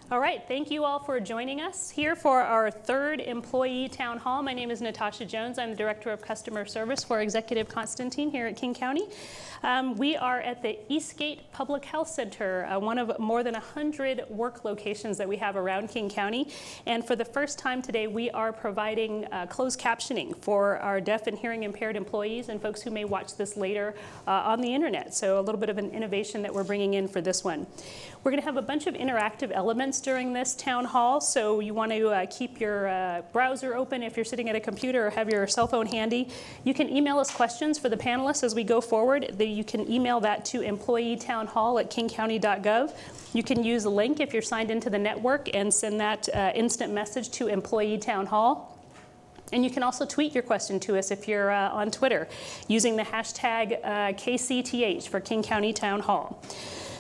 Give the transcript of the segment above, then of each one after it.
All right, thank you all for joining us here for our third employee town hall. My name is Natasha Jones. I'm the Director of Customer Service for Executive Constantine here at King County. We are at the Eastgate Public Health Center, one of more than 100 work locations that we have around King County. And for the first time today, we are providing closed captioning for our deaf and hearing impaired employees and folks who may watch this later on the internet. So a little bit of an innovation that we're bringing in for this one. We're going to have a bunch of interactive elements during this town hall, so you want to keep your browser open if you're sitting at a computer or have your cell phone handy. You can email us questions for the panelists as we go forward. You can email that to employeetownhall@kingcounty.gov. You can use a link if you're signed into the network and send that instant message to Employee Town Hall. And you can also tweet your question to us if you're on Twitter using the hashtag KCTH for King County Town Hall.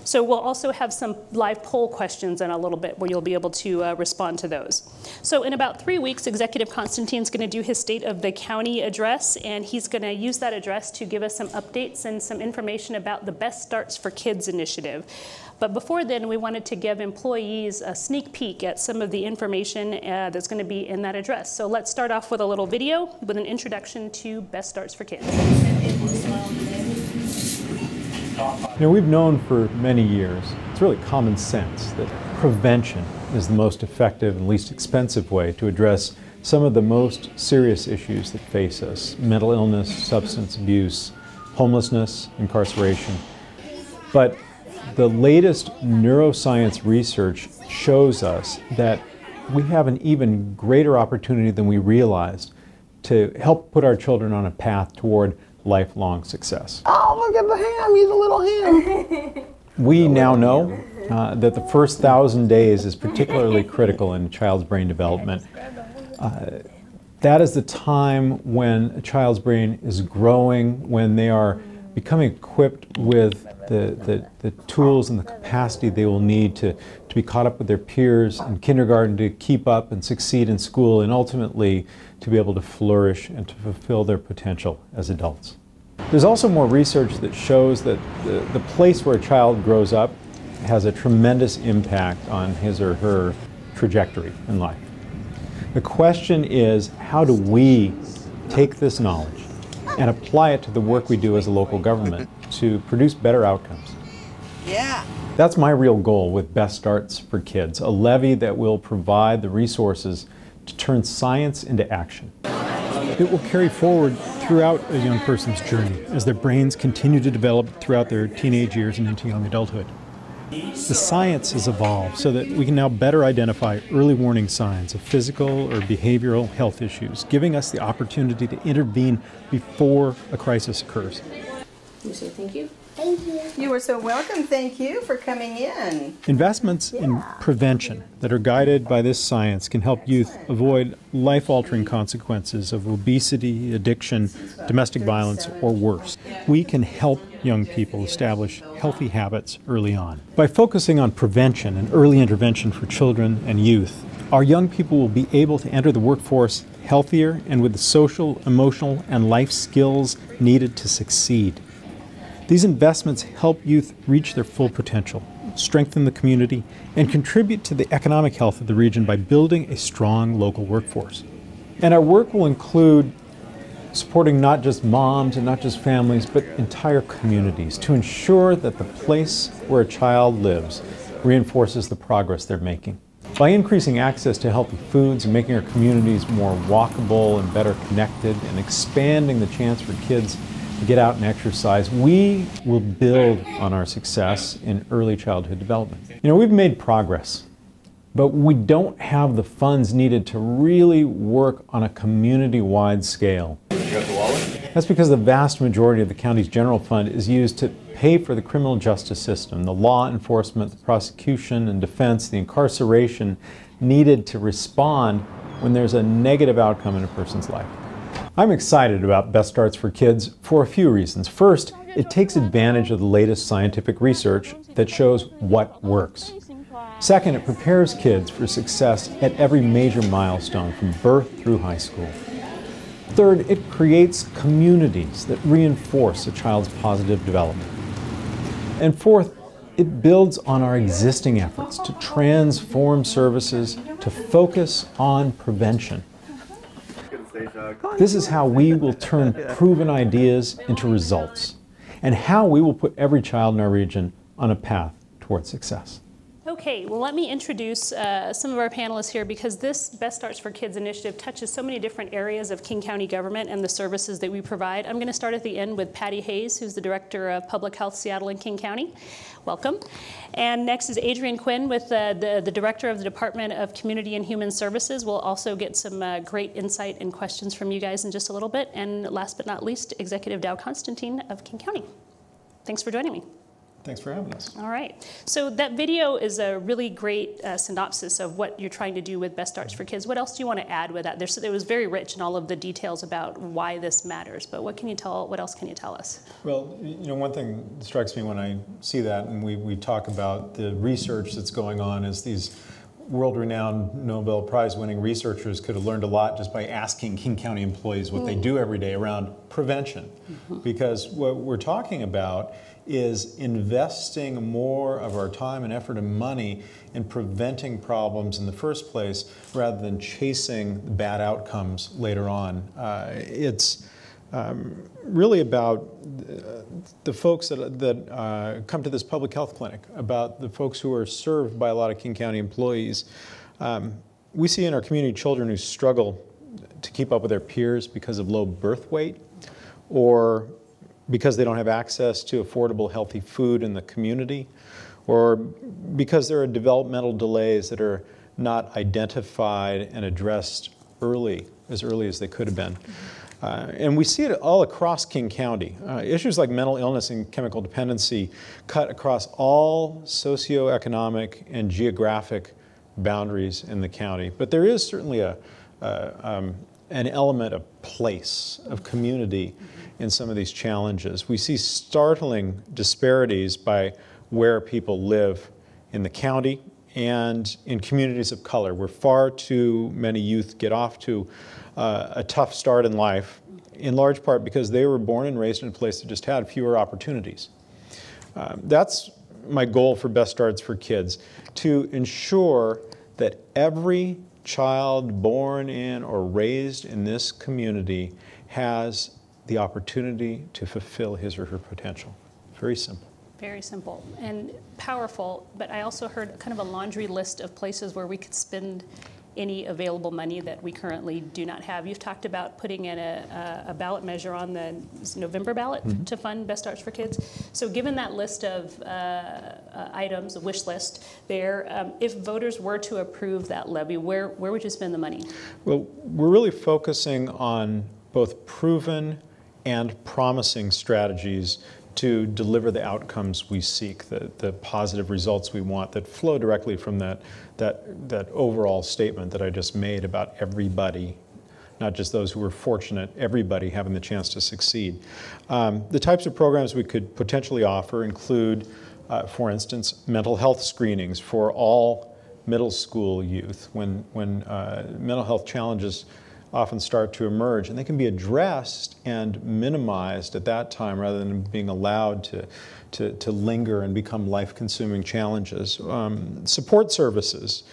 So we'll also have some live poll questions in a little bit where you'll be able to respond to those. So in about 3 weeks, Executive Constantine's going to do his State of the County address, and he's going to use that address to give us some updates and some information about the Best Starts for Kids initiative. But before then, we wanted to give employees a sneak peek at some of the information that's going to be in that address. So let's start off with a little video with an introduction to Best Starts for Kids. You know, we've known for many years, it's really common sense, that prevention is the most effective and least expensive way to address some of the most serious issues that face us: mental illness, substance abuse, homelessness, incarceration. But the latest neuroscience research shows us that we have an even greater opportunity than we realized to help put our children on a path toward lifelong success. Oh, look at the ham, he's a little ham. We now know that the first 1,000 days is particularly critical in a child's brain development. That is the time when a child's brain is growing, when they are becoming equipped with the tools and the capacity they will need to be caught up with their peers in kindergarten, to keep up and succeed in school, and ultimately to be able to flourish and to fulfill their potential as adults. There's also more research that shows that the place where a child grows up has a tremendous impact on his or her trajectory in life. The question is, how do we take this knowledge and apply it to the work we do as a local government to produce better outcomes? Yeah. That's my real goal with Best Starts for Kids, a levy that will provide the resources to turn science into action. It will carry forward throughout a young person's journey as their brains continue to develop throughout their teenage years and into young adulthood. The science has evolved so that we can now better identify early warning signs of physical or behavioral health issues, giving us the opportunity to intervene before a crisis occurs. You say thank you. Thank you. You are so welcome. Thank you for coming in. Investments in prevention that are guided by this science can help youth avoid life-altering consequences of obesity, addiction, domestic violence, or worse. We can help young people establish healthy habits early on. By focusing on prevention and early intervention for children and youth, our young people will be able to enter the workforce healthier and with the social, emotional, and life skills needed to succeed. These investments help youth reach their full potential, strengthen the community, and contribute to the economic health of the region by building a strong local workforce. And our work will include supporting not just moms and not just families, but entire communities to ensure that the place where a child lives reinforces the progress they're making. By increasing access to healthy foods and making our communities more walkable and better connected, and expanding the chance for kids to get out and exercise, we will build on our success in early childhood development. You know, we've made progress, but we don't have the funds needed to really work on a community-wide scale. That's because the vast majority of the county's general fund is used to pay for the criminal justice system, the law enforcement, the prosecution and defense, the incarceration needed to respond when there's a negative outcome in a person's life. I'm excited about Best Starts for Kids for a few reasons. First, it takes advantage of the latest scientific research that shows what works. Second, it prepares kids for success at every major milestone from birth through high school. Third, it creates communities that reinforce a child's positive development. And fourth, It builds on our existing efforts to transform services to focus on prevention. This is how we will turn proven ideas into results, and how we will put every child in our region on a path towards success. Okay, well, let me introduce some of our panelists here, because this Best Starts for Kids initiative touches so many different areas of King County government and the services that we provide. I'm going to start at the end with Patty Hayes, who's the Director of Public Health Seattle and King County. Welcome. And next is Adrian Quinn, with the Director of the Department of Community and Human Services. We'll also get some great insight and questions from you guys in just a little bit. And last but not least, Executive Dow Constantine of King County. Thanks for joining me. Thanks for having us. All right. So that video is a really great synopsis of what you're trying to do with Best Starts for Kids. What else do you want to add with that? It was very rich in all of the details about why this matters, but what else can you tell us? Well, you know, one thing that strikes me when I see that, and we talk about the research that's going on, is these world-renowned Nobel Prize-winning researchers could have learned a lot just by asking King County employees what they do every day around prevention. Because what we're talking about is investing more of our time and effort and money in preventing problems in the first place, rather than chasing bad outcomes later on. It's really about the folks that come to this public health clinic, about the folks who are served by a lot of King County employees. We see in our community children who struggle to keep up with their peers because of low birth weight, or because they don't have access to affordable, healthy food in the community, or because there are developmental delays that are not identified and addressed as early as they could have been. And we see it all across King County. Issues like mental illness and chemical dependency cut across all socioeconomic and geographic boundaries in the county. But there is certainly an element of place, of community in some of these challenges. We see startling disparities by where people live in the county and in communities of color, where far too many youth get off to a tough start in life, in large part because they were born and raised in a place that just had fewer opportunities. That's my goal for Best Starts for Kids, to ensure that every child born in or raised in this community has the opportunity to fulfill his or her potential. Very simple. Very simple and powerful, but I also heard kind of a laundry list of places where we could spend any available money that we currently do not have. You've talked about putting in a ballot measure on the November ballot to fund Best Starts for Kids. So given that list of items, a wish list there, if voters were to approve that levy, where would you spend the money? Well, we're really focusing on both proven and promising strategies to deliver the outcomes we seek, the positive results we want that flow directly from that overall statement that I just made about everybody, not just those who were fortunate, everybody having the chance to succeed. The types of programs we could potentially offer include, for instance, mental health screenings for all middle school youth when mental health challenges often start to emerge, and they can be addressed and minimized at that time rather than being allowed to linger and become life-consuming challenges. Support services,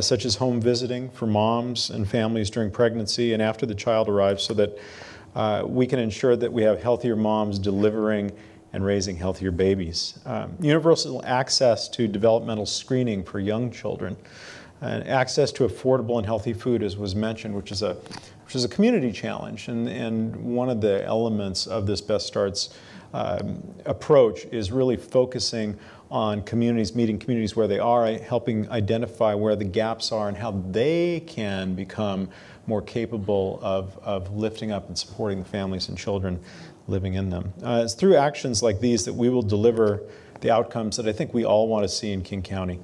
such as home visiting for moms and families during pregnancy and after the child arrives, so that we can ensure that we have healthier moms delivering and raising healthier babies. Universal access to developmental screening for young children. And access to affordable and healthy food, as was mentioned, which is a community challenge. And one of the elements of this Best Starts approach is really focusing on communities, meeting communities where they are, helping identify where the gaps are and how they can become more capable of lifting up and supporting the families and children living in them. It's through actions like these that we will deliver the outcomes that I think we all want to see in King County.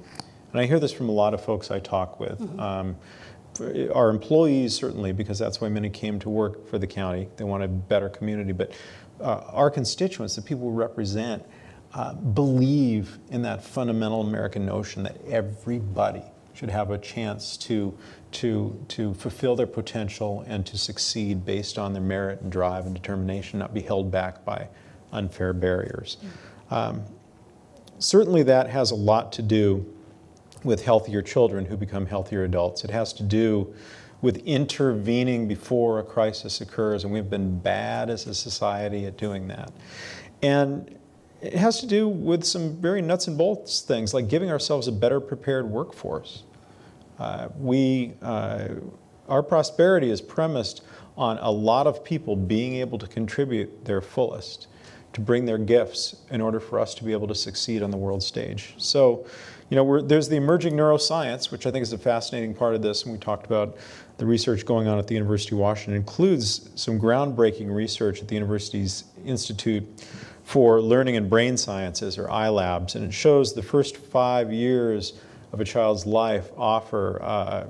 And I hear this from a lot of folks I talk with. Our employees, certainly, because that's why many came to work for the county. They want a better community. But our constituents, the people we represent, believe in that fundamental American notion that everybody should have a chance to fulfill their potential and to succeed based on their merit and drive and determination, not be held back by unfair barriers. certainly that has a lot to do with healthier children who become healthier adults. It has to do with intervening before a crisis occurs, and we've been bad as a society at doing that. And it has to do with some very nuts and bolts things, like giving ourselves a better prepared workforce. Our prosperity is premised on a lot of people being able to contribute their fullest, to bring their gifts in order for us to be able to succeed on the world stage. So, you know, there's the emerging neuroscience, which I think is a fascinating part of this, and we talked about the research going on at the University of Washington. It includes some groundbreaking research at the university's Institute for Learning and Brain Sciences, or iLabs, and it shows the first 5 years of a child's life offer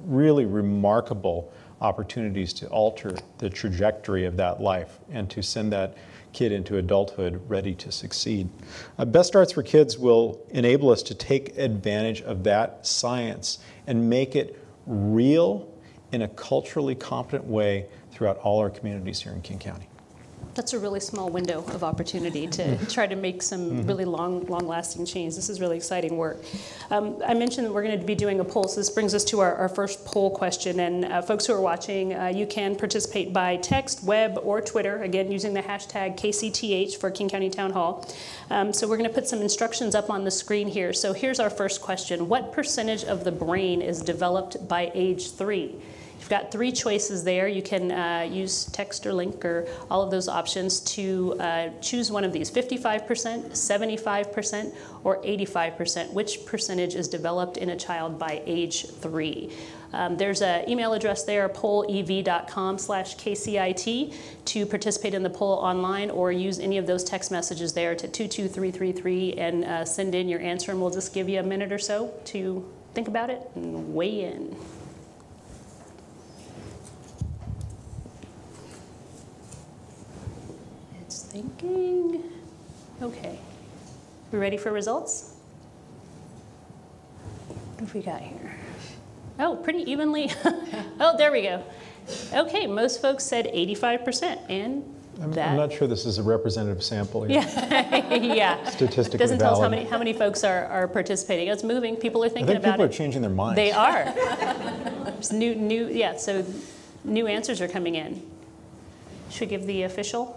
really remarkable opportunities to alter the trajectory of that life and to send that kid into adulthood ready to succeed. Best Starts for Kids will enable us to take advantage of that science and make it real in a culturally competent way throughout all our communities here in King County. That's a really small window of opportunity to try to make some really long-lasting change. This is really exciting work. I mentioned that we're going to be doing a poll, so this brings us to our first poll question. And folks who are watching, you can participate by text, web, or Twitter, again, using the hashtag KCTH for King County Town Hall. So we're going to put some instructions up on the screen here. So here's our first question. What percentage of the brain is developed by age 3? You've got 3 choices there. You can use text or link or all of those options to choose one of these: 55%, 75%, or 85%. Which percentage is developed in a child by age 3? There's an email address there, pollev.com/KCIT, to participate in the poll online, or use any of those text messages there to 22333 and send in your answer, and we'll just give you a minute or so to think about it and weigh in. Thinking. Okay. We ready for results? What have we got here? Oh, pretty evenly. Oh, there we go. Okay, most folks said 85%, and I'm not sure this is a representative sample here. Yeah, yeah. Statistically doesn't tell valid. us how many folks are participating. It's moving. People are thinking about it. I think people are changing their minds. They are. So new answers are coming in. Should we give the official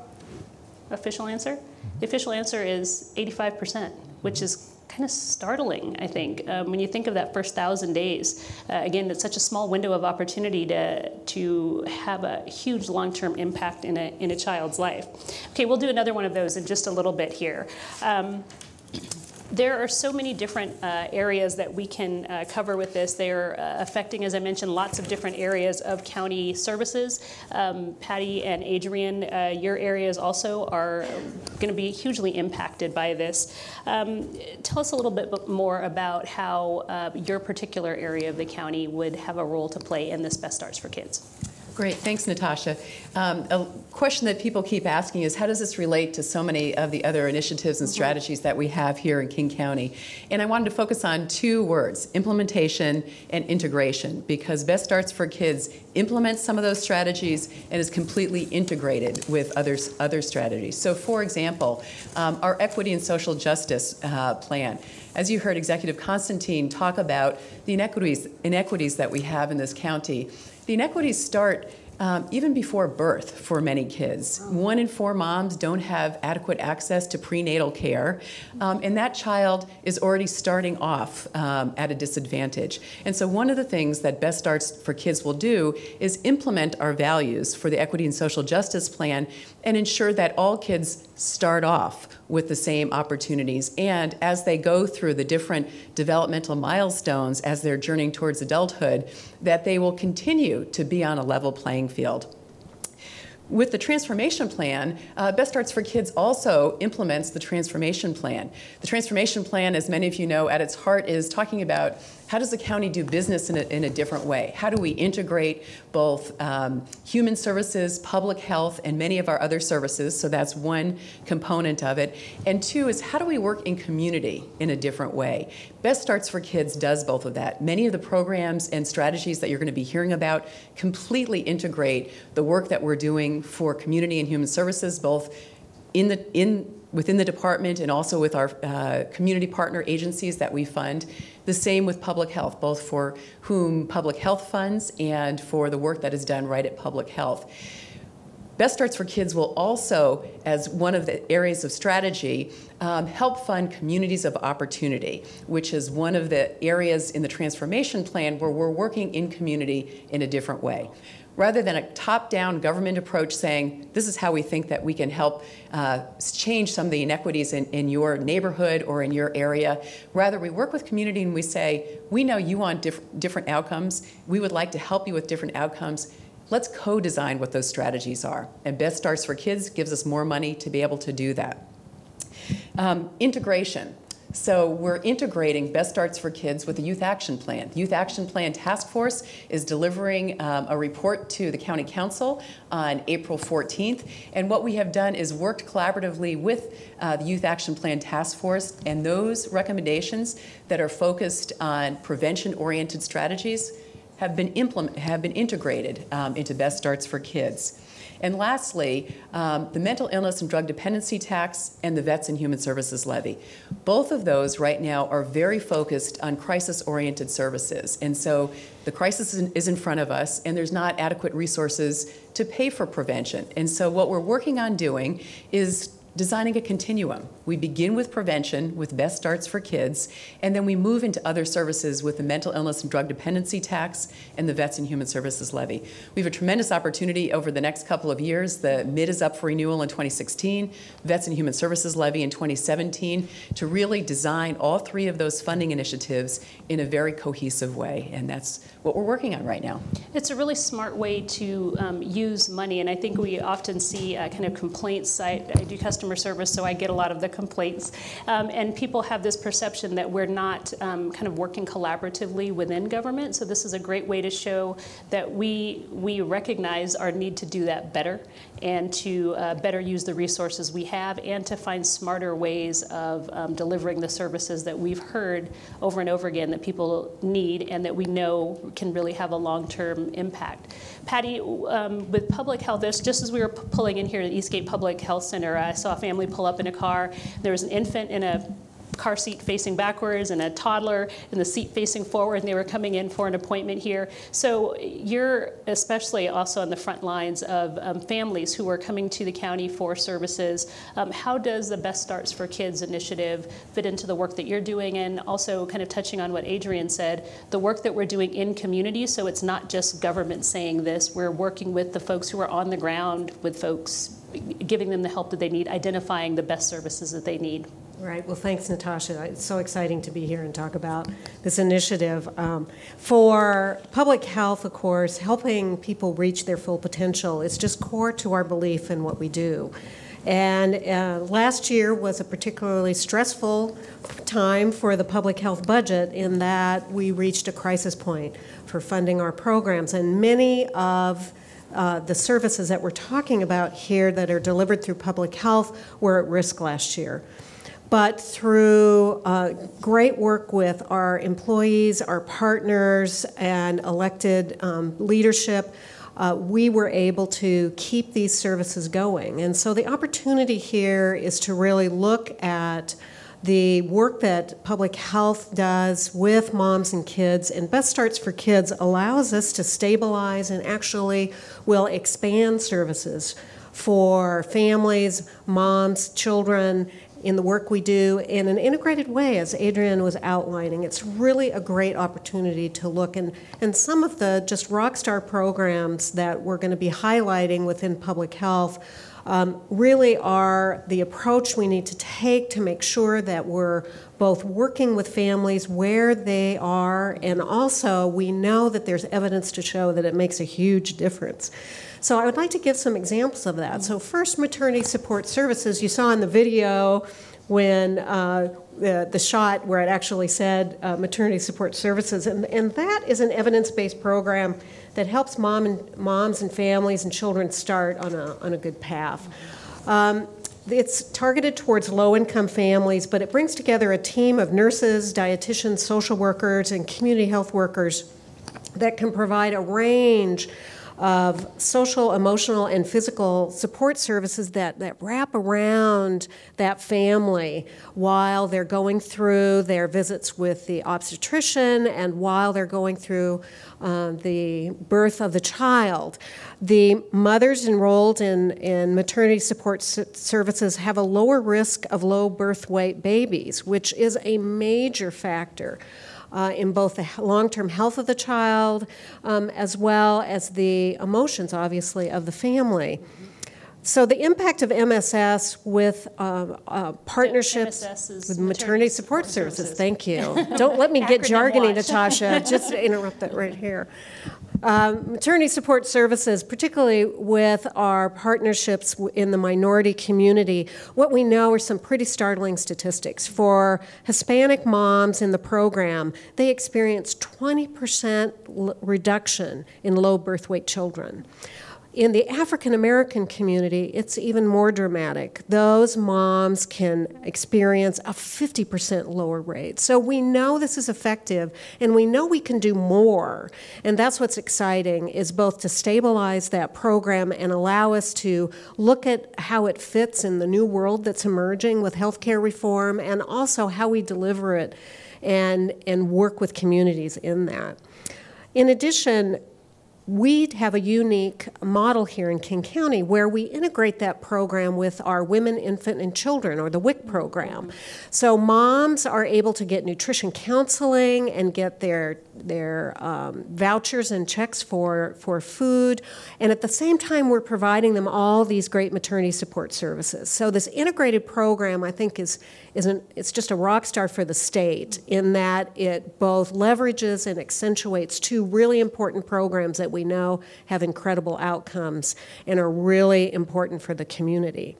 answer? The official answer is 85%, which is kind of startling, I think, when you think of that first 1,000 days. Again, it's such a small window of opportunity to have a huge long-term impact in a child's life. Okay, we'll do another one of those in just a little bit here. There are so many different areas that we can cover with this. They are affecting, as I mentioned, lots of different areas of county services. Patty and Adrian, your areas also are going to be hugely impacted by this. Tell us a little bit more about how your particular area of the county would have a role to play in this Best Starts for Kids. Great, thanks, Natasha. A question that people keep asking is, how does this relate to so many of the other initiatives and strategies that we have here in King County? And I wanted to focus on 2 words, implementation and integration, because Best Starts for Kids implements some of those strategies and is completely integrated with other strategies. So, for example, our equity and social justice plan. As you heard Executive Constantine talk about the inequities that we have in this county, the inequities start even before birth for many kids. 1 in 4 moms don't have adequate access to prenatal care, and that child is already starting off at a disadvantage. And so one of the things that Best Starts for Kids will do is implement our values for the Equity and Social Justice Plan and ensure that all kids start off with the same opportunities, and as they go through the different developmental milestones as they're journeying towards adulthood, that they will continue to be on a level playing field. With the transformation plan, Best Starts for Kids also implements the transformation plan. The transformation plan, as many of you know, at its heart is talking about how does the county do business in a different way? How do we integrate both human services, public health, and many of our other services? So that's one component of it. And 2 is, how do we work in community in a different way? Best Starts for Kids does both of that. Many of the programs and strategies that you're going to be hearing about completely integrate the work that we're doing for community and human services, both in within the department and also with our community partner agencies that we fund. The same with public health, both for whom public health funds and for the work that is done right at public health. Best Starts for Kids will also, as one of the areas of strategy, help fund communities of opportunity, which is one of the areas in the transformation plan where we're working in community in a different way. Rather than a top-down government approach saying, this is how we think that we can help change some of the inequities in your neighborhood or in your area, rather we work with community and we say, we know you want different outcomes. We would like to help you with different outcomes. Let's co-design what those strategies are. And Best Starts for Kids gives us more money to be able to do that. Integration. So we're integrating Best Starts for Kids with the Youth Action Plan. The Youth Action Plan Task Force is delivering a report to the County Council on April 14th. And what we have done is worked collaboratively with the Youth Action Plan Task Force, and those recommendations that are focused on prevention-oriented strategies have been integrated into Best Starts for Kids. And lastly, the mental illness and drug dependency tax and the Vets and Human Services levy. Both of those right now are very focused on crisis-oriented services. And so the crisis is in front of us, and there's not adequate resources to pay for prevention. And so what we're working on doing is designing a continuum. We begin with prevention, with Best Starts for Kids, and then we move into other services with the mental illness and drug dependency tax and the Vets and Human Services levy. We have a tremendous opportunity over the next couple of years. The MID is up for renewal in 2016, Vets and Human Services levy in 2017, to really design all three of those funding initiatives in a very cohesive way, and that's what we're working on right now. It's a really smart way to use money, and I think we often see a kind of complaints side. I do customer service, so I get a lot of the complaints. And people have this perception that we're not kind of working collaboratively within government. So this is a great way to show that we recognize our need to do that better and to better use the resources we have and to find smarter ways of delivering the services that we've heard over and over again that people need and that we know can really have a long-term impact. Patty, with public health, just as we were pulling in here at the Eastgate Public Health Center, I saw a family pull up in a car. There was an infant in a car seat facing backwards and a toddler in the seat facing forward, and they were coming in for an appointment here. So you're especially also on the front lines of families who are coming to the county for services. How does the Best Starts for Kids initiative fit into the work that you're doing, and also kind of touching on what Adrian said, the work that we're doing in communities, so it's not just government saying this, we're working with the folks who are on the ground, with folks giving them the help that they need, identifying the best services that they need. Right. Well, thanks, Natasha. It's so exciting to be here and talk about this initiative. For public health, of course, helping people reach their full potential is just core to our belief in what we do. And last year was a particularly stressful time for the public health budget in that we reached a crisis point for funding our programs. And many of the services that we're talking about here that are delivered through public health were at risk last year. But through great work with our employees, our partners, and elected leadership, we were able to keep these services going. And so the opportunity here is to really look at the work that public health does with moms and kids, and Best Starts for Kids allows us to stabilize and actually will expand services for families, moms, children, in the work we do in an integrated way, as Adrian was outlining. It's really a great opportunity to look, and some of the just rock star programs that we're going to be highlighting within public health really are the approach we need to take to make sure that we're both working with families where they are, and also we know that there's evidence to show that it makes a huge difference. So I would like to give some examples of that. So first, maternity support services. You saw in the video when the shot where it actually said maternity support services, and that is an evidence-based program that helps moms and families and children start on a good path. It's targeted towards low-income families, but it brings together a team of nurses, dietitians, social workers, and community health workers that can provide a range of social, emotional, and physical support services that wrap around that family while they're going through their visits with the obstetrician and while they're going through the birth of the child. The mothers enrolled in maternity support services have a lower risk of low birth weight babies, which is a major factor in both the long-term health of the child as well as the emotions, obviously, of the family. So the impact of MSS with partnerships with maternity support services. Thank you. Don't let me get jargony, Natasha. Just interrupt that right here. Maternity support services, particularly with our partnerships in the minority community, what we know are some pretty startling statistics. For Hispanic moms in the program, they experience 20% reduction in low birth weight children. In the African American community, it's even more dramatic. Those moms can experience a 50% lower rate. So we know this is effective, and we know we can do more. And that's what's exciting, is both to stabilize that program and allow us to look at how it fits in the new world that's emerging with healthcare reform, and also how we deliver it and work with communities in that. In addition, we have a unique model here in King County where we integrate that program with our Women, Infant, and Children, or the WIC program. So moms are able to get nutrition counseling and get their vouchers and checks for food, and at the same time we're providing them all these great maternity support services. So this integrated program, I think, it's just a rock star for the state in that it both leverages and accentuates two really important programs that we know have incredible outcomes and are really important for the community.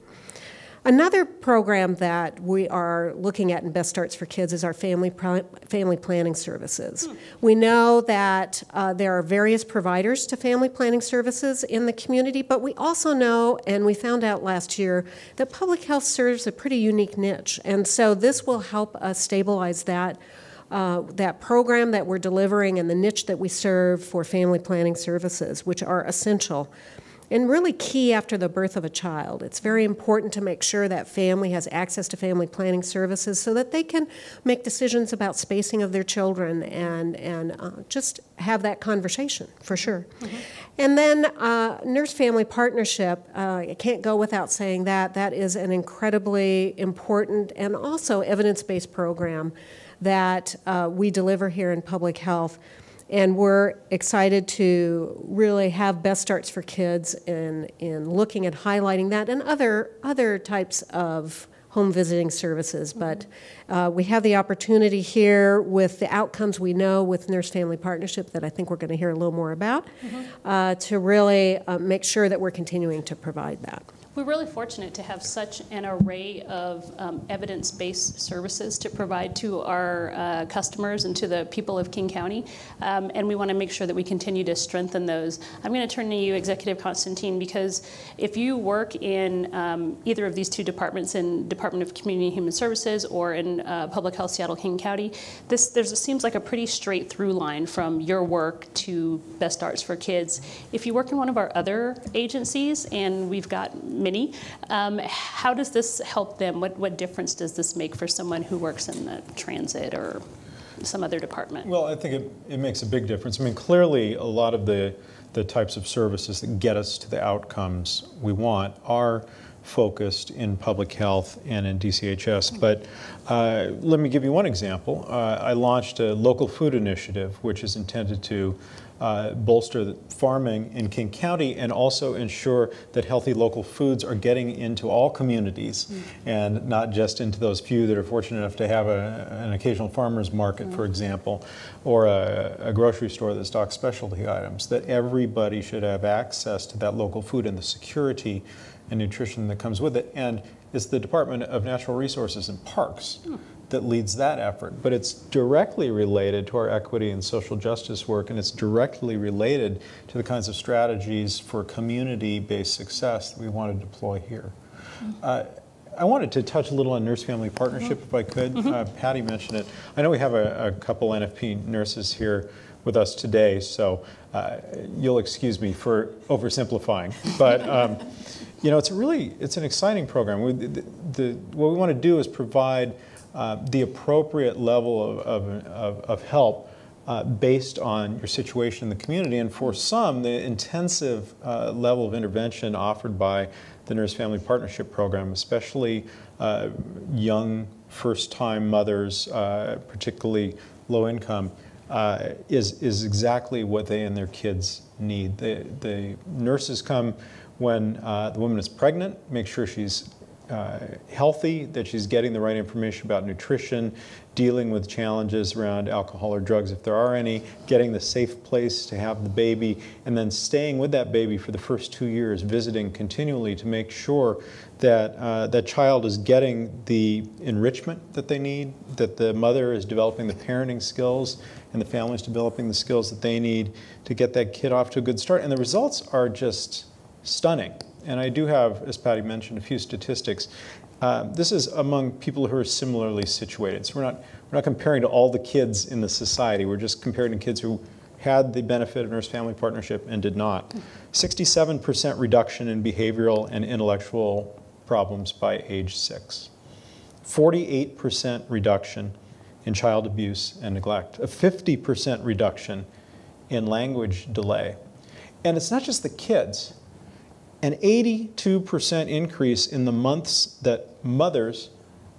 Another program that we are looking at in Best Starts for Kids is our family planning services. We know that there are various providers to family planning services in the community, but we also know, and we found out last year, that public health serves a pretty unique niche. And so this will help us stabilize that program that we're delivering and the niche that we serve for family planning services, which are essential and really key after the birth of a child. It's very important to make sure that family has access to family planning services so that they can make decisions about spacing of their children and just have that conversation, for sure. Mm-hmm. And then nurse-family partnership, I can't go without saying that is an incredibly important and also evidence-based program that we deliver here in public health. And we're excited to really have Best Starts for Kids in looking at highlighting that and other types of home visiting services. But we have the opportunity here with the outcomes we know with nurse-family partnership that I think we're going to hear a little more about to really make sure that we're continuing to provide that. We're really fortunate to have such an array of evidence-based services to provide to our customers and to the people of King County, and we want to make sure that we continue to strengthen those. I'm going to turn to you, Executive Constantine, because if you work in either of these two departments, in Department of Community and Human Services or in Public Health Seattle King County, seems like a pretty straight through line from your work to Best Starts for Kids. If you work in one of our other agencies, and we've got many, how does this help them? What difference does this make for someone who works in the transit or some other department? Well, I think it makes a big difference. I mean, clearly a lot of the types of services that get us to the outcomes we want are focused in public health and in DCHS. But let me give you one example. I launched a local food initiative, which is intended to bolster farming in King County and also ensure that healthy local foods are getting into all communities and not just into those few that are fortunate enough to have an occasional farmer's market, for example, or a grocery store that stocks specialty items, that everybody should have access to that local food and the security and nutrition that comes with it. And it's the Department of Natural Resources and Parks that leads that effort. But it's directly related to our equity and social justice work, and it's directly related to the kinds of strategies for community-based success that we want to deploy here. I wanted to touch a little on nurse-family partnership, if I could. Patty mentioned it. I know we have a couple NFP nurses here with us today, so you'll excuse me for oversimplifying. But you know, it's an exciting program. What we want to do is provide the appropriate level of help based on your situation in the community, and for some, the intensive level of intervention offered by the Nurse-Family Partnership Program, especially young first-time mothers, particularly low income, is exactly what they and their kids need. The nurses come when the woman is pregnant, make sure she's healthy, that she's getting the right information about nutrition, dealing with challenges around alcohol or drugs if there are any, getting the safe place to have the baby, and then staying with that baby for the first 2 years, visiting continually to make sure that that child is getting the enrichment that they need, that the mother is developing the parenting skills, and the family is developing the skills that they need to get that kid off to a good start. And the results are just stunning. And I do have, as Patty mentioned, a few statistics. This is among people who are similarly situated. So we're not comparing to all the kids in the society. We're just comparing to kids who had the benefit of nurse-family partnership and did not. 67% reduction in behavioral and intellectual problems by age 6. 48% reduction in child abuse and neglect. A 50% reduction in language delay. And it's not just the kids. An 82% increase in the months that mothers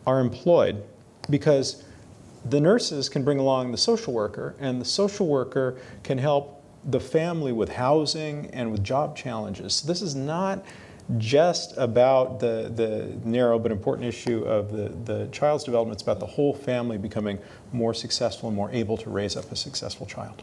are employed, because the nurses can bring along the social worker, and the social worker can help the family with housing and with job challenges. So this is not just about the narrow but important issue of the child's development. It's about the whole family becoming more successful and more able to raise up a successful child.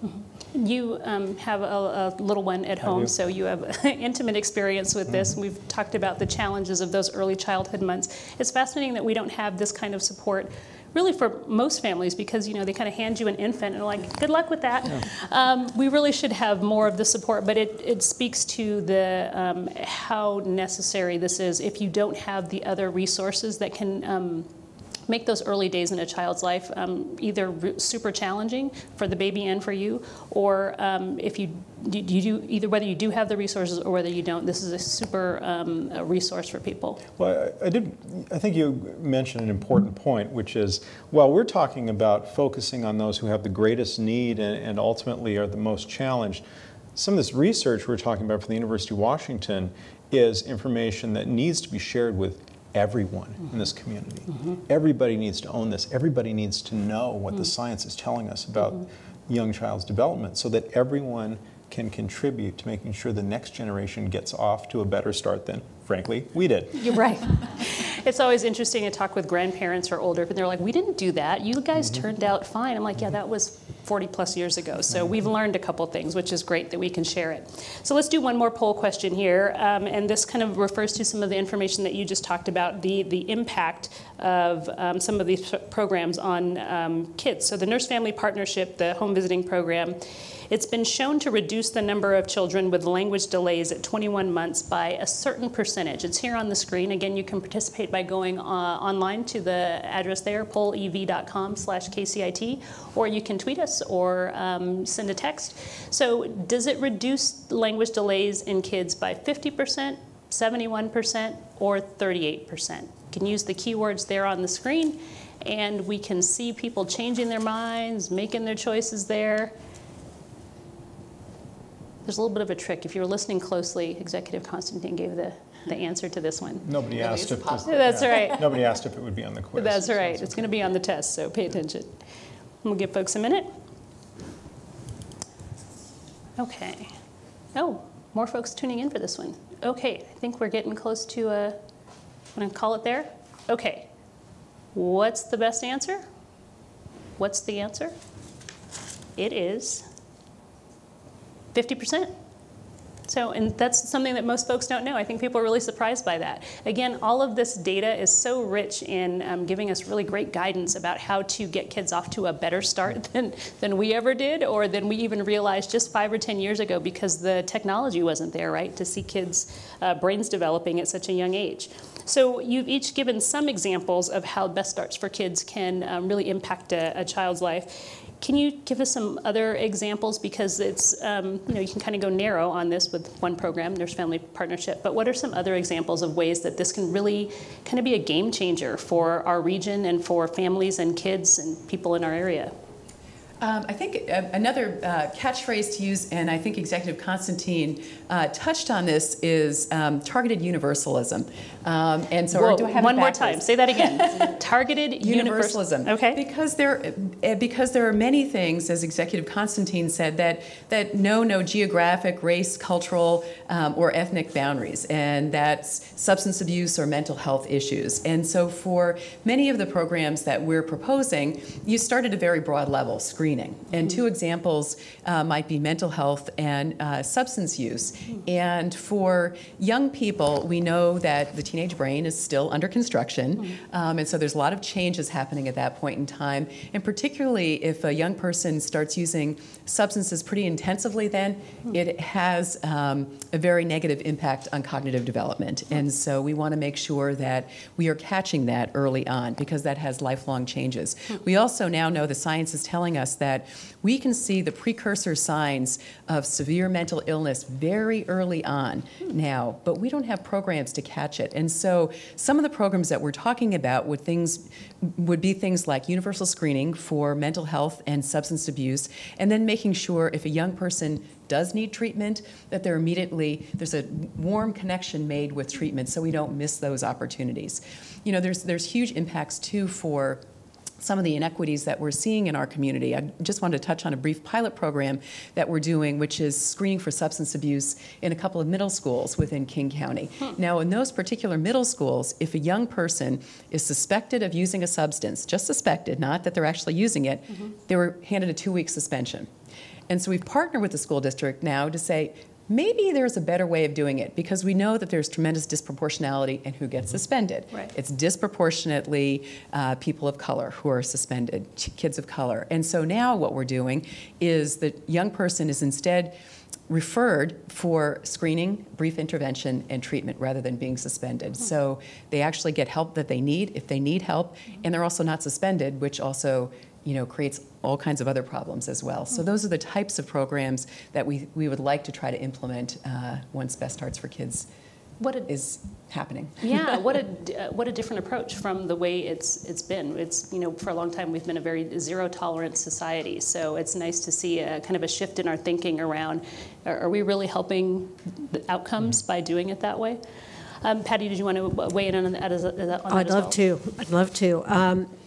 You have a little one at home, so you have intimate experience with this. We've talked about the challenges of those early childhood months. It's fascinating that we don't have this kind of support really for most families, because they kind of hand you an infant and are like, good luck with that. Yeah. We really should have more of the support, but it speaks to the how necessary this is if you don't have the other resources that can make those early days in a child's life either super challenging for the baby and for you, or if you do either, whether you do have the resources or whether you don't, this is a super resource for people. Well, I think you mentioned an important point, which is, while we're talking about focusing on those who have the greatest need and ultimately are the most challenged, some of this research we're talking about from the University of Washington is information that needs to be shared with everyone in this community. Everybody needs to own this. Everybody needs to know what the science is telling us about young child's development, so that everyone can contribute to making sure the next generation gets off to a better start than, frankly, we did. You're right. It's always interesting to talk with grandparents who are older, but they're like, we didn't do that. You guys turned out fine. I'm like, yeah, that was 40 plus years ago. So we've learned a couple things, which is great that we can share it. So let's do one more poll question here. And this kind of refers to some of the information that you just talked about, the impact of some of these programs on kids. So the Nurse Family Partnership, the home visiting program, it's been shown to reduce the number of children with language delays at 21 months by a certain percentage. It's here on the screen. Again, you can participate by going online to the address there, pollev.com/KCIT, or you can tweet us or send a text. So does it reduce language delays in kids by 50%, 71%, or 38%? You can use the keywords there on the screen, and we can see people changing their minds, making their choices there. There's a little bit of a trick. If you were listening closely, Executive Constantine gave the answer to this one. Nobody asked if That's right. Nobody asked if it would be on the quiz. That's right. It's going to be on the test, so pay attention. We'll give folks a minute. Okay. Oh, more folks tuning in for this one. Okay, I think we're getting close to I'm going to call it there. Okay. What's the best answer? What's the answer? It is 50%. So, and that's something that most folks don't know. I think people are really surprised by that. Again, all of this data is so rich in giving us really great guidance about how to get kids off to a better start than we ever did, or than we even realized just 5 or 10 years ago, because the technology wasn't there, right, to see kids' brains developing at such a young age. So you've each given some examples of how Best Starts for Kids can really impact a child's life. Can you give us some other examples? Because it's, you can kind of go narrow on this with one program, Nurse Family Partnership, but what are some other examples of ways that this can really kind of be a game changer for our region and for families and kids and people in our area? I think another catchphrase to use, and I think Executive Constantine touched on this, is targeted universalism. And so, Whoa, or do I have one it more backwards? time. Say that again. Targeted universalism. Okay. Because there are many things, as Executive Constantine said, that know no geographic, race, cultural, or ethnic boundaries, and that's substance abuse or mental health issues. And so, for many of the programs that we're proposing, you start at a very broad level, screening. And two examples might be mental health and substance use. And for young people, we know that the teenage brain is still under construction. And so there's a lot of changes happening at that point in time. And particularly if a young person starts using substances pretty intensively, then it has a very negative impact on cognitive development. And so we want to make sure that we are catching that early on, because that has lifelong changes. We also now know the science is telling us that we can see the precursor signs of severe mental illness very early on now, but we don't have programs to catch it. And so some of the programs that we're talking about would be things like universal screening for mental health and substance abuse, and then making sure if a young person does need treatment, that there's a warm connection made with treatment, so we don't miss those opportunities. There's huge impacts too for some of the inequities that we're seeing in our community. I just wanted to touch on a brief pilot program that we're doing, which is screening for substance abuse in a couple of middle schools within King County. Now, in those particular middle schools, if a young person is suspected of using a substance, just suspected, not that they're actually using it, they were handed a 2-week suspension. And so we've partnered with the school district now to say, maybe there's a better way of doing it, because we know that there's tremendous disproportionality in who gets suspended. Right. It's disproportionately people of color who are suspended, kids of color. And so now what we're doing is the young person is instead referred for screening, brief intervention, and treatment rather than being suspended. So they actually get help that they need if they need help, and they're also not suspended, which also creates all kinds of other problems as well. So those are the types of programs that we would like to try to implement once Best Starts for Kids is happening. Yeah, what a different approach from the way it's been. It's for a long time we've been a very zero tolerance society. So it's nice to see a kind of a shift in our thinking around, are we really helping the outcomes by doing it that way? Patty, did you want to weigh in on that as well? I'd love to.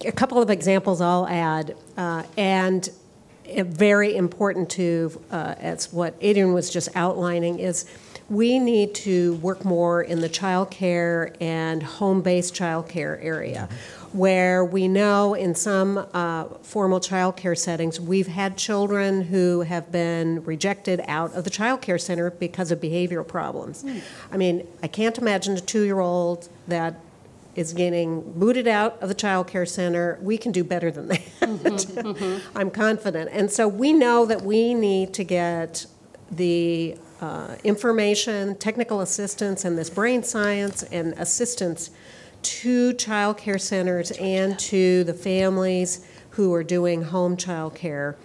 A couple of examples I'll add, and very important to, as what Adrian was just outlining, is we need to work more in the childcare and home-based childcare area, where we know in some formal childcare settings we've had children who have been rejected out of the childcare center because of behavioral problems. I mean, I can't imagine a 2-year-old that is getting booted out of the childcare center. We can do better than that. I'm confident. And so we know that we need to get the information, technical assistance, and this brain science and assistance to child care centers and to the families who are doing home child care,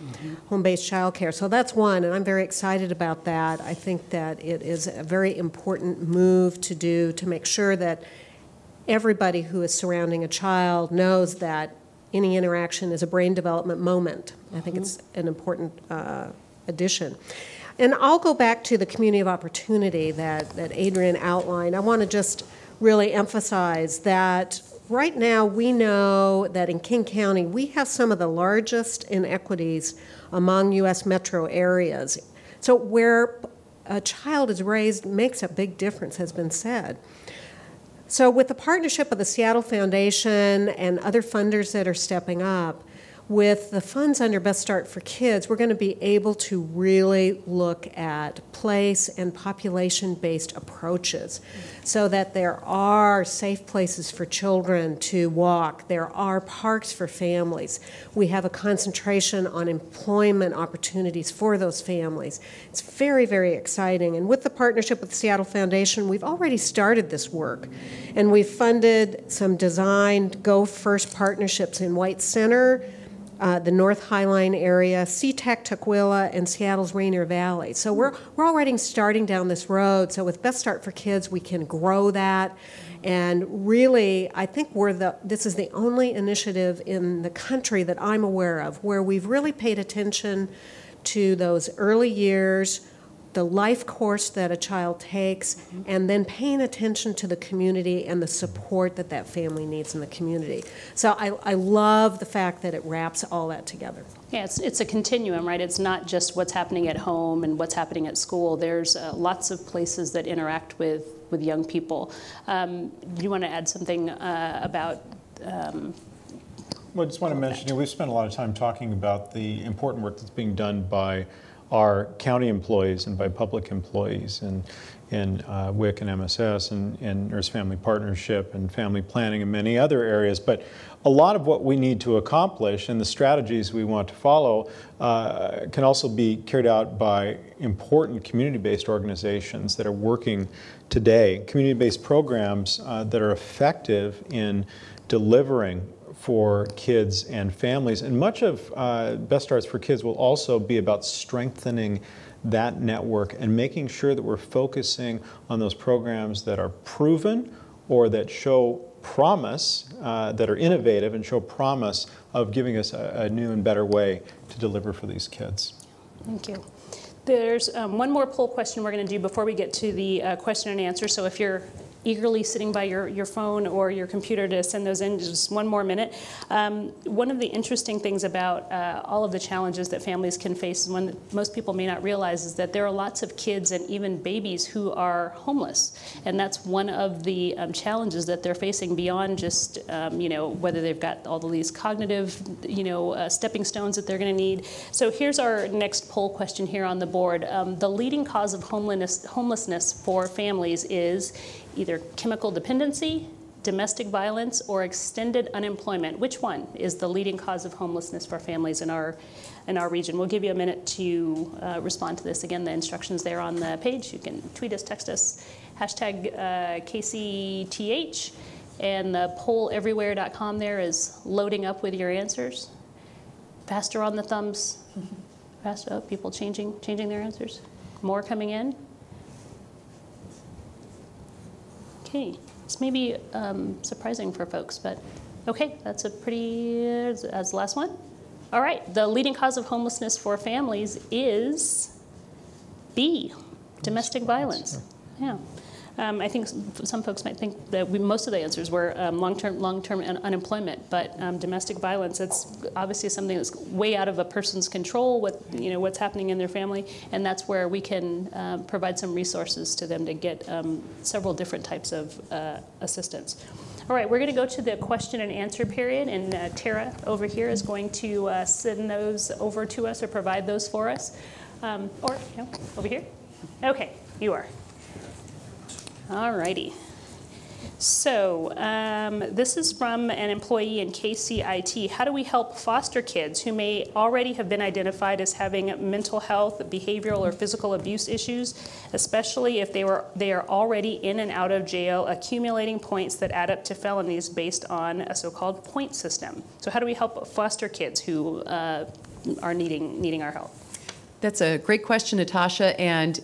home-based child care. So that's one, and I'm very excited about that. I think that it is a very important move to do to make sure that everybody who is surrounding a child knows that any interaction is a brain development moment. I think it's an important addition. And I'll go back to the community of opportunity that Adrian outlined. I want to just really emphasize that right now we know that in King County we have some of the largest inequities among U.S. metro areas. So where a child is raised makes a big difference, has been said. So with the partnership of the Seattle Foundation and other funders that are stepping up, with the funds under Best Start for Kids, we're going to be able to really look at place and population-based approaches so that there are safe places for children to walk. There are parks for families. We have a concentration on employment opportunities for those families. It's very, very exciting. And with the partnership with the Seattle Foundation, we've already started this work. And we've funded some designed Go First partnerships in White Center, the North Highline area, SeaTac Tukwila, and Seattle's Rainier Valley. So we're already starting down this road. So with Best Start for Kids, we can grow that. And really, I think this is the only initiative in the country that I'm aware of where we've really paid attention to those early years, the life course that a child takes, and then paying attention to the community and the support that that family needs in the community. So I love the fact that it wraps all that together. Yeah, it's a continuum, right? It's not just what's happening at home and what's happening at school. There's lots of places that interact with young people. Do you want to add something about Well, I just want to mention, we've spent a lot of time talking about the important work that's being done by our county employees and by public employees in WIC and MSS and Nurse Family Partnership and family planning and many other areas. But a lot of what we need to accomplish and the strategies we want to follow can also be carried out by important community-based organizations that are working today, community-based programs that are effective in delivering for kids and families. And much of Best Starts for Kids will also be about strengthening that network and making sure that we're focusing on those programs that are proven or that show promise, that are innovative and show promise of giving us a new and better way to deliver for these kids. Thank you. There's one more poll question we're going to do before we get to the question and answer. So if you're eagerly sitting by your phone or your computer to send those in, just one more minute. One of the interesting things about all of the challenges that families can face, one that most people may not realize, is that there are lots of kids and even babies who are homeless. And that's one of the challenges that they're facing beyond just, whether they've got all of these cognitive, stepping stones that they're going to need. So here's our next poll question here on the board. The leading cause of homelessness for families is either chemical dependency, domestic violence, or extended unemployment. Which one is the leading cause of homelessness for families in our region? We'll give you a minute to respond to this. Again, the instructions there on the page. You can tweet us, text us, hashtag KCTH, and the polleverywhere.com there is loading up with your answers. Faster on the thumbs. Faster. Oh, people changing their answers. More coming in. Okay, this may be surprising for folks, but okay, that's that's the last one. All right, the leading cause of homelessness for families is B, domestic violence. Yeah. I think some folks might think that most of the answers were long-term unemployment, but domestic violence, it's obviously something that's way out of a person's control, what's happening in their family, and that's where we can provide some resources to them to get several different types of assistance. All right, we're going to go to the question and answer period, and Tara over here is going to send those over to us or provide those for us. Over here? Okay, you are. All righty. So this is from an employee in KCIT. How do we help foster kids who may already have been identified as having mental health, behavioral, or physical abuse issues, especially if they are already in and out of jail, accumulating points that add up to felonies based on a so-called point system? So how do we help foster kids who are needing our help? That's a great question, Natasha, and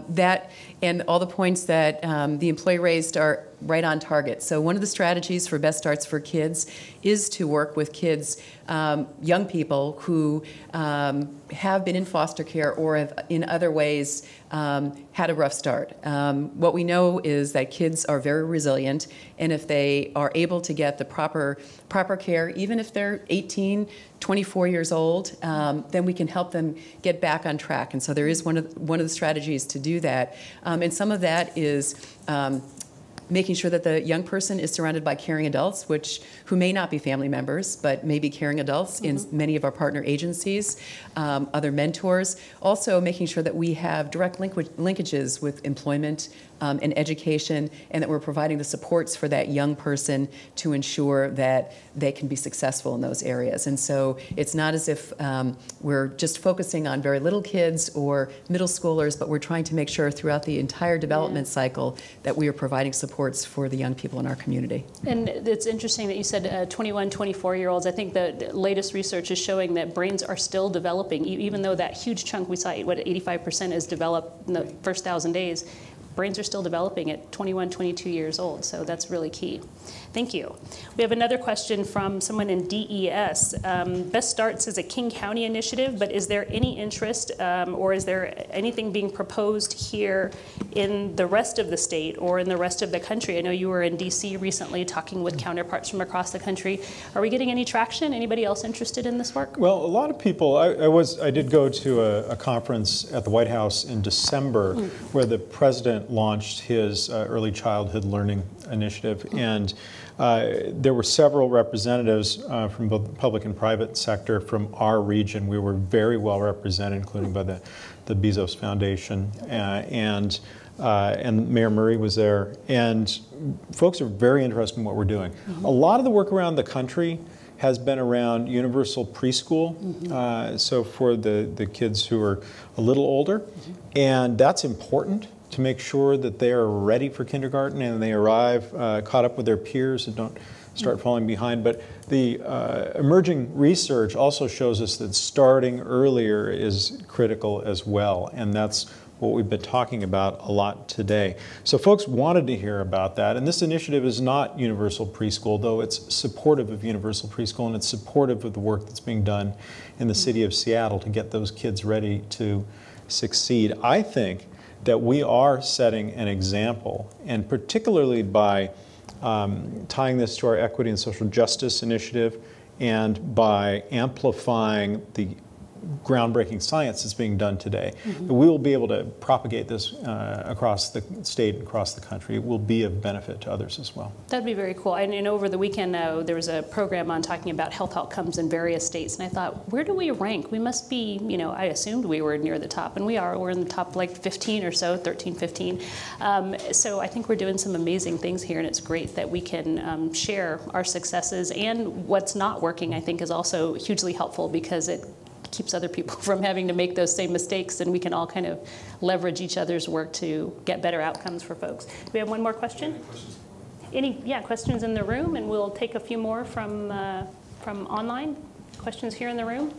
that and all the points that the employee raised are right on target. So one of the strategies for Best Starts for Kids is to work with kids, young people who have been in foster care or have in other ways had a rough start. What we know is that kids are very resilient, and if they are able to get the proper care, even if they're 18, 24 years old, then we can help them get back on track. And so there is one of the strategies to do that. And some of that is making sure that the young person is surrounded by caring adults, who may not be family members, but may be caring adults in many of our partner agencies, other mentors. Also making sure that we have direct linkages with employment and education, and that we're providing the supports for that young person to ensure that they can be successful in those areas. And so it's not as if we're just focusing on very little kids or middle schoolers, but we're trying to make sure throughout the entire development cycle that we are providing supports for the young people in our community. And it's interesting that you said 21, 24-year-olds. I think the latest research is showing that brains are still developing, even though that huge chunk we saw, what 85% is developed in the first 1,000 days. Brains are still developing at 21, 22 years old, so that's really key. Thank you. We have another question from someone in DES. Best Starts is a King County initiative, but is there any interest or is there anything being proposed here in the rest of the state or in the rest of the country? I know you were in DC recently talking with counterparts from across the country. Are we getting any traction? Anybody else interested in this work? Well, a lot of people, I did go to a conference at the White House in December where the president launched his early childhood learning initiative, and there were several representatives from both the public and private sector from our region. We were very well represented, including by the Bezos Foundation, and Mayor Murray was there, and folks are very interested in what we're doing. A lot of the work around the country has been around universal preschool, so for the kids who are a little older, and that's important to make sure that they are ready for kindergarten and they arrive caught up with their peers and don't start falling behind. But the emerging research also shows us that starting earlier is critical as well, and that's what we've been talking about a lot today. So folks wanted to hear about that, and this initiative is not universal preschool, though it's supportive of universal preschool, and it's supportive of the work that's being done in the city of Seattle to get those kids ready to succeed. I think that we are setting an example, and particularly by tying this to our equity and social justice initiative and by amplifying the groundbreaking science that's being done today, that we will be able to propagate this across the state and across the country. It will be of benefit to others as well. That'd be very cool. And over the weekend, there was a program on talking about health outcomes in various states, and I thought, where do we rank? We must be, I assumed we were near the top, and we are. We're in the top like 15 or so, 13, 15. So I think we're doing some amazing things here, and it's great that we can share our successes, and what's not working, I think, is also hugely helpful because it keeps other people from having to make those same mistakes, and we can all kind of leverage each other's work to get better outcomes for folks. Do we have one more question? Any questions in the room, and we'll take a few more from online. Questions here in the room?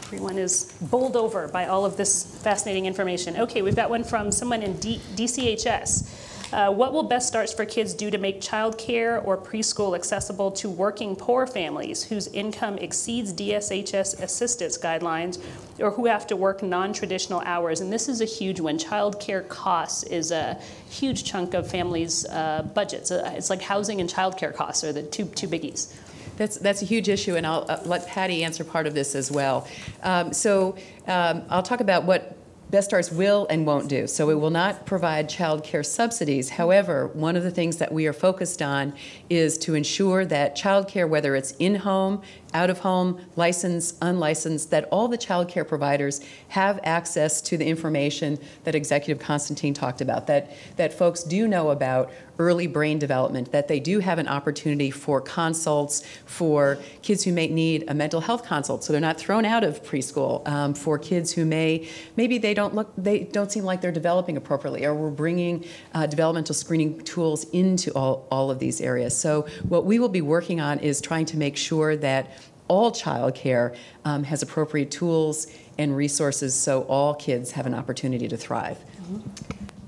Everyone is bowled over by all of this fascinating information. Okay, we've got one from someone in DCHS. What will Best Starts for Kids do to make childcare or preschool accessible to working poor families whose income exceeds DSHS assistance guidelines or who have to work non-traditional hours? And this is a huge one. Childcare costs is a huge chunk of families' budgets. It's like housing and childcare costs are the two biggies. That's a huge issue, and I'll let Patty answer part of this as well. I'll talk about what Best Starts will and won't do. So it will not provide child care subsidies. However, one of the things that we are focused on is to ensure that child care, whether it's in-home, out-of-home, licensed, unlicensed, that all the child care providers have access to the information that Executive Constantine talked about, that folks do know about early brain development, that they do have an opportunity for consults for kids who may need a mental health consult, so they're not thrown out of preschool, for kids who maybe they don't seem like they're developing appropriately, or we're bringing developmental screening tools into all of these areas. So what we will be working on is trying to make sure that all child care has appropriate tools and resources so all kids have an opportunity to thrive.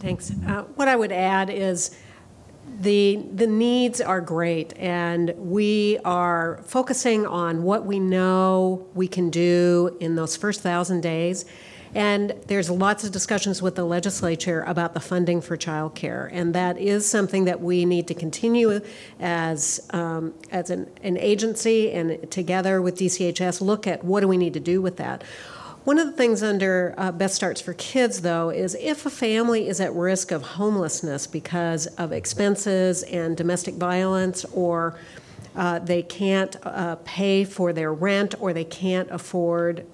Thanks. What I would add is the needs are great, and we are focusing on what we know we can do in those first 1,000 days. And there's lots of discussions with the legislature about the funding for childcare, and that is something that we need to continue as an agency and together with DCHS look at what do we need to do with that. One of the things under Best Starts for Kids, though, is if a family is at risk of homelessness because of expenses and domestic violence, or they can't pay for their rent, or they can't afford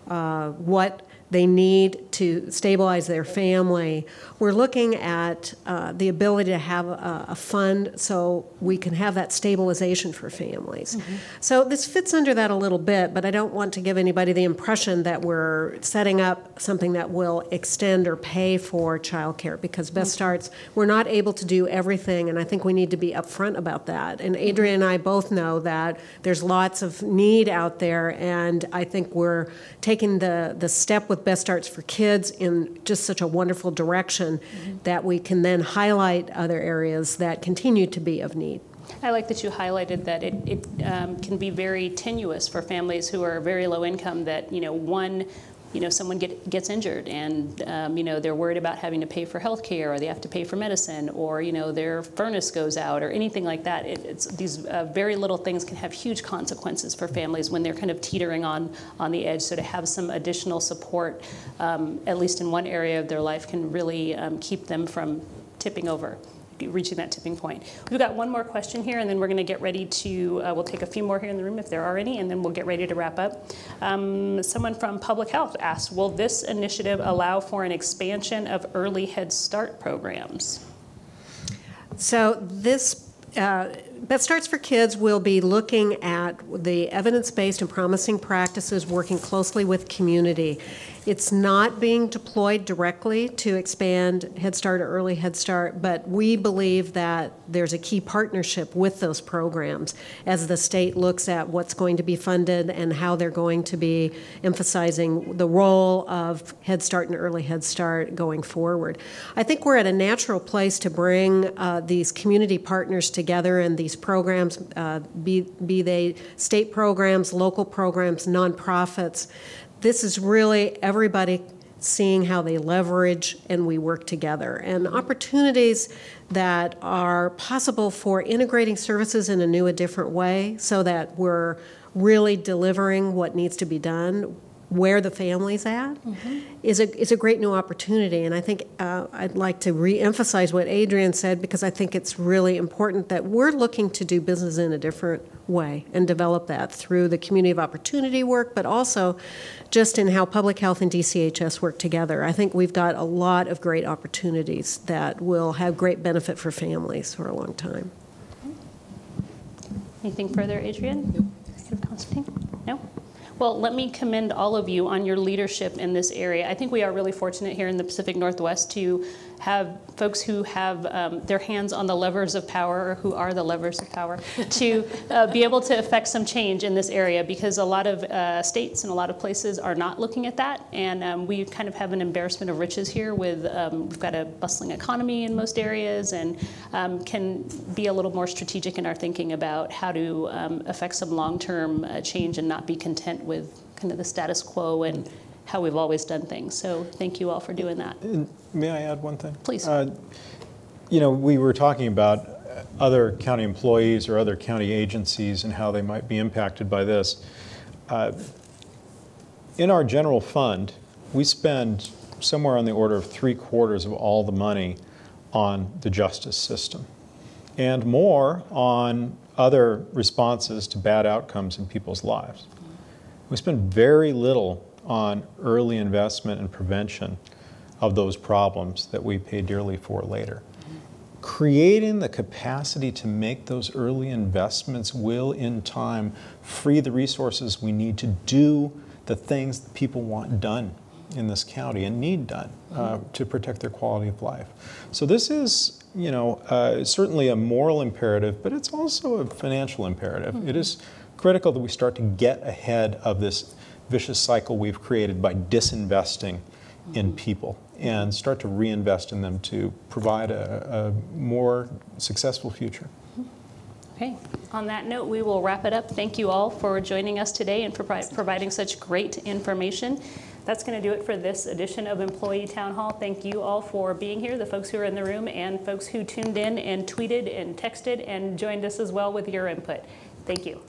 what they need to stabilize their family, we're looking at the ability to have a fund so we can have that stabilization for families. So this fits under that a little bit, but I don't want to give anybody the impression that we're setting up something that will extend or pay for childcare, because Best Starts, we're not able to do everything, and I think we need to be upfront about that. And Adrian and I both know that there's lots of need out there, and I think we're taking the step with Best Starts for Kids in just such a wonderful direction that we can then highlight other areas that continue to be of need. I like that you highlighted that it can be very tenuous for families who are very low income, that, someone gets injured and, they're worried about having to pay for health care, or they have to pay for medicine, or, their furnace goes out, or anything like that. These very little things can have huge consequences for families when they're kind of teetering on the edge. So to have some additional support, at least in one area of their life, can really keep them from tipping over, reaching that tipping point. We've got one more question here, and then we're going to get ready to, we'll take a few more here in the room if there are any, and then we'll get ready to wrap up. Someone from Public Health asked, will this initiative allow for an expansion of early Head Start programs? So this Best Starts for Kids will be looking at the evidence-based and promising practices, working closely with community. It's not being deployed directly to expand Head Start or Early Head Start, but we believe that there's a key partnership with those programs as the state looks at what's going to be funded and how they're going to be emphasizing the role of Head Start and Early Head Start going forward. I think we're at a natural place to bring these community partners together, and these programs, be they state programs, local programs, nonprofits. This is really everybody seeing how they leverage and we work together, and opportunities that are possible for integrating services in a new, a different way, so that we're really delivering what needs to be done where the family's at, is a great new opportunity. And I think I'd like to re-emphasize what Adrian said, because I think it's really important that we're looking to do business in a different way and develop that through the community of opportunity work, but also just in how public health and DCHS work together. I think we've got a lot of great opportunities that will have great benefit for families for a long time. Anything further, Adrian? Nope. Executive Constantine? No? Well, let me commend all of you on your leadership in this area. I think we are really fortunate here in the Pacific Northwest to have folks who have their hands on the levers of power, or who are the levers of power, to be able to affect some change in this area, because a lot of states and a lot of places are not looking at that. And we kind of have an embarrassment of riches here with, we've got a bustling economy in most areas, and can be a little more strategic in our thinking about how to affect some long-term change and not be content with kind of the status quo and how we've always done things. So thank you all for doing that. And may I add one thing? Please. We were talking about other county employees or other county agencies and how they might be impacted by this. In our general fund, we spend somewhere on the order of 3/4 of all the money on the justice system, and more on other responses to bad outcomes in people's lives. We spend very little on early investment and prevention of those problems that we pay dearly for later. Creating the capacity to make those early investments will, in time, free the resources we need to do the things that people want done in this county and need done to protect their quality of life. So this is, certainly a moral imperative, but it's also a financial imperative. It is critical that we start to get ahead of this vicious cycle we've created by disinvesting in people and start to reinvest in them to provide a more successful future. Okay. On that note, we will wrap it up. Thank you all for joining us today and for providing such great information. That's going to do it for this edition of Employee Town Hall. Thank you all for being here, the folks who are in the room and folks who tuned in and tweeted and texted and joined us as well with your input. Thank you.